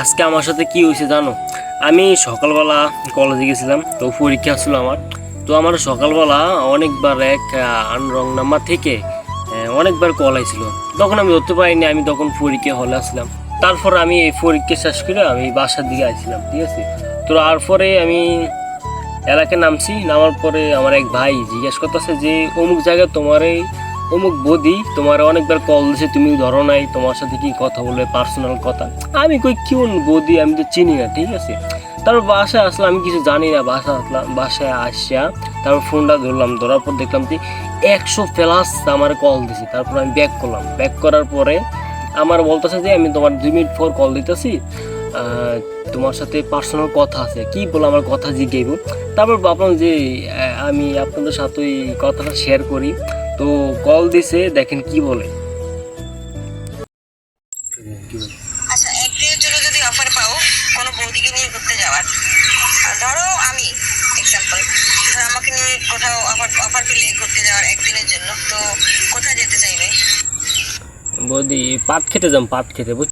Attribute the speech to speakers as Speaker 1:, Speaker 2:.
Speaker 1: আজকে আমার সাথে কি হয়েছে জানো? আমি সকালবেলা কলেজে গেছিলাম, তো পরীক্ষা ছিল আমার। তো আমার সকালবেলা অনেকবার এক আনরং নাম্বার থেকে অনেকবার কল আইছিল। তখন আমি ধরতে পারিনি, আমি তখন পরীক্ষা হলে আসলাম। তারপর আমি এই পরীক্ষা শেষ করে আমি বাসার দিকে আসছিলাম, ঠিক আছে। তো তারপরে আমি এলাকায় নামছি, নামার পরে আমার এক ভাই জিজ্ঞেস করতেছে যে অমুক জায়গায় তোমার এই অমুক বদি তোমার অনেকবার কল দিছে, তুমি ধরো নাই, তোমার সাথে কি কথা বলবে, পার্সোনাল কথা। আমি কই কোন বদি, আমি তো চিনি না, ঠিক আছে। তারপর বাসায় আসলাম, আমি কিছু জানি না, বাসায় আসিয়া তারপর ফোনটা ধরলাম, ধরার পর দেখলাম যে 100+ আমার কল দিছে। তারপর আমি ব্যাক করলাম, ব্যাক করার পরে আমার বলতেছে যে আমি তোমার 2 মিনিট পর কল দিতেছি, তোমার সাথে পার্সোনাল কথা আছে, কি বলে আমার কথা জিজ্ঞেব। তারপর ভাবলাম যে আমি আপনাদের সাথে ওই কথাটা শেয়ার করি। তো কল দিছে, দেখেন কি বলে।
Speaker 2: আচ্ছা, একদিনের জন্য যদি অফার পাও কোনো বৌদিকে নিয়ে ঘুরতে যাওয়ার, ধরো আমি এক্সাম্পল, ধরো আমাকে নিয়ে কোথাও অফার পেলে ঘুরতে যাওয়ার একদিনের জন্য, তো কোথায় যেতে চাইবে?
Speaker 1: বৌদি পাট খেতে যাম, পাট খেতে, বুঝ